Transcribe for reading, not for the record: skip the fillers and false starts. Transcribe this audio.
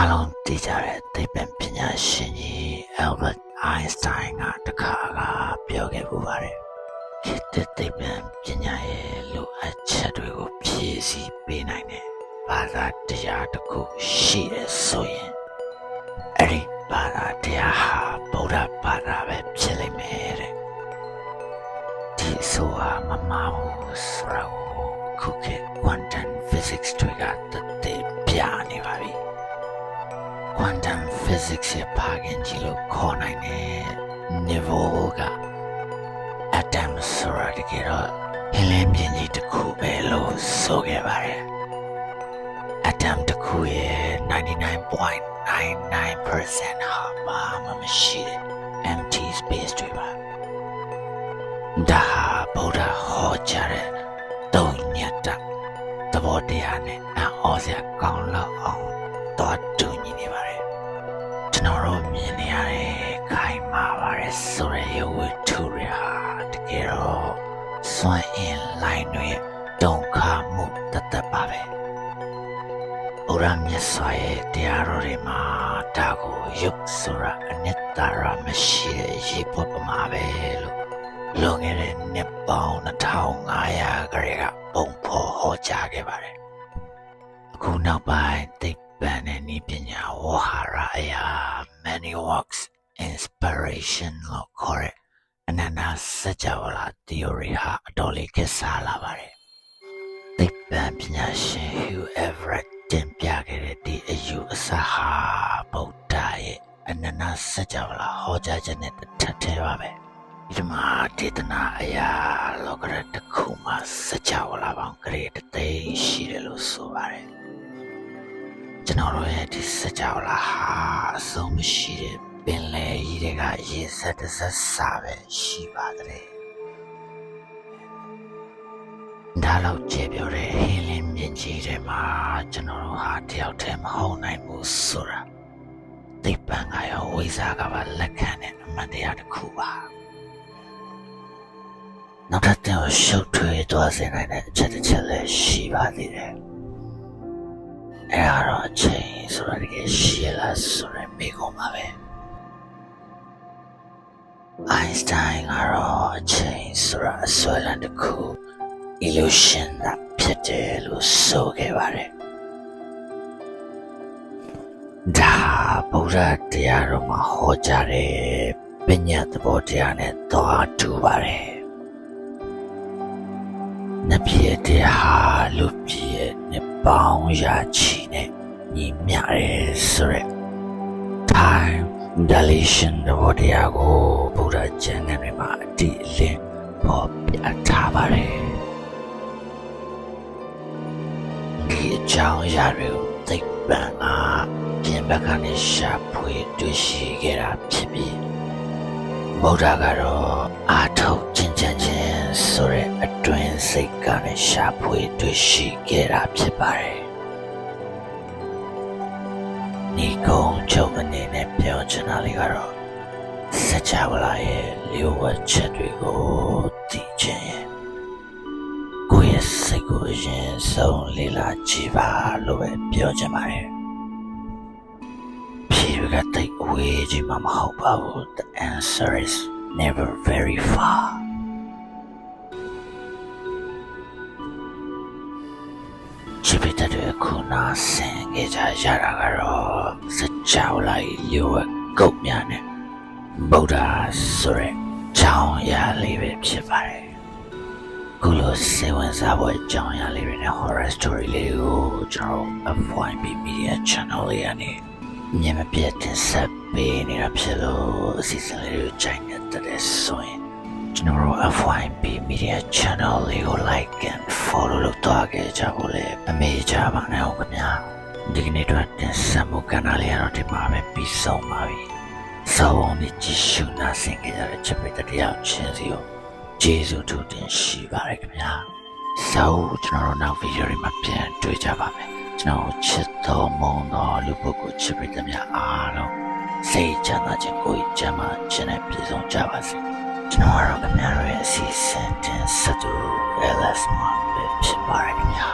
Along teacher they been pinya shini Albert Einstein at Kala Bioge Buvare. Kit they been pinya lu a chadwigo PC B9. Bada dia to cook she is soyin. Eri bada dia ha boda bada web chili mere. Tisua mamamu srago cook it quantum physics trigger the piani baby. Quantum physics ye pagan jilo corner nivoga atom soradikero hilem jinji to kubelo sogebare atom to kuye 99.99% haba machine empty space driver da boda hojare donyata the body ane a osya kaung lo ong to tu ni ni bare Noro Miniare Kaimavare Sureo Turia Tikero Swan in line don't come the Babe Uram Yaswae Diarorima Dago Yuksura Anitara Machine Jipopamabe Longere Nippon Town Aya Garega Bompo Hojagevare Kuna by the Banani Pinya Waharaya many walks inspiration lo kore anana sajawala theory ha adoli kesala bare Tikban Pinya shin whoever tin pya kere di ayu asaha Buddha ye anana sajawala hoja jane thathe ba be idama tetana aya lokara takhu ma sajawala bang kare tatay shi de lo so bareကျွန်တော်တို့ရဲ့ဒီစကြဝဠာဟာအဆုံးမရှိတဲ့ပင်လယ်ကြီးတွေကရေစက်တစ်ဆက်စာပဲရှိပါတယ်။ဒါလောက်ကျေပြောတဲ့ဟင်းလင်းမြင့်ကြီးတွေမှာကျွန်တော်တို့ဟာတယောက်တည်းမဟုတ်နိုင်ဘူးဆိုတာသိပ္ပံကရောဝိဇ္ဇာကပါလက်ခံတဲ့အမှန်တရားတစ်ခုပါ။နောက်တစ်သင်ကိုရှုပ်ထွေးသွားစေနိုင်တဲ့အချက်တစ်ချက်လည်းရှိပါသေးတယ်။အဲ့ဒါတော့ချိန်ဆိုတာတကယ်ရှိလားဆိုရင်မေးခွန်းပါပဲအိုင်စတိုင်းကတော့ချိန်ဆိုတာအစွဲလမ်းတစ်ခု illusion that ဖြစ်တယ်လို့ဆိုခဲ့ပါတယ်ဒါဗုဒ္ဓတရားတော်မှာဟောကြားတဲ့ပညာသဘောတရားနဲ့သွားတူပါတယ်နပြည့်တရားလူပြည့်နဲ့ပေါင်းရာချီနဲ့ညီမျှတယ်ဆိုရက် time dilation သဘောတရားကိုဗုဒ္ဓကျမ်းဂန်တွေမှာအတိအလင်းပေါ်ပြထားပါတယ်ဒီအကြောင်းအရာတွေကိုသိပ္ပံကပြင်ပကနေရှာဖွေတွေ့ရှိခဲ့တာဖြစ်ပြီးဗုဒ္ဓကတော့အာထုတ်ချင်းဆိုတဲ့အတွင်းစိတ်ကနေရှာဖွေတွေ့ရှိခဲ့တာဖြစ်ပါတယ်။ဒီကုန်းချုပ်အနေနဲ့ပြောချင်တာလေးကတော့စကြဝဠာရဲ့လျှို့ဝှက်ချက်တွေကိုသိချင်ရင်ကိုယ့်ရဲ့စိတ်ကိုရင်ဆုံးလေ့လာကြည့်ပါလို့ပဲပြောချင်ပါတယ်။ဖြေကတိတ်အဝေးကြီးမှမဟုတ်ပါဘူး The answer is never very farချစ်ပိတတဲ့ခုနာဆင်ကြကြရတာကတော့စကြောက်လိုက်လျှို့ဝှက်ကုတ်များနဲ့ဗုဒ္ဓဆိုတဲ့ကြောင်းရလေးပဲဖြစ်ပါတယ်ခုလိုစေဝင်စားဖို့ကြောင်းရလေးတွေနဲ့ horror story လေးကိုကျွန်တော် FYP Media Channel လေးကနေမြင်မပြတ်တင်ဆက်ပေးနေတာဖြစ်လို့အစီအစဉ်လေးကိုကြိုက်နေတဲ့ဆိုရင်ကျွန်တော်တို့ FYP Media Channel လေးကို like and follow လုပ်သွားခဲ့ကြဖို့လည်းအမေကြပါနဲ့ဟုတ်ခင်ဗျာဒီကနေ့တော့တင်ဆက်မှုကဏ္ဍလေးကတော့ဒီမှာပဲပြီးဆုံးပါပြီစောင်းနေကြည့်ရှုနာဆင်ကြတဲ့ချစ်ပိတတရားချင်းစီကိုကျေးဇူးတူတင်ရှိပါတယ်ခင်ဗျာစောင်းကျွန်တော်တို့နောက်ဗီဒီယိုတွေမှာပြန်တွေ့ကြပါမယ်ကျွန်တော်ချစ်တော်မုန်းတော်လူပုဂ္ဂိုလ်ချစ်ပိတများအားလုံးစိတ်ချမ်းသာခြင်းကိုယ်ကျမ်းမာခြင်းနဲ့ပြည့်စုံကြပါစေကျွန်တော်ကတော့ခင်ဗျားတို့ရဲ့အစီအစဉ်တင်ဆက်သူ LS မှာဖြစ်ပါတယ်ခင်ဗျာ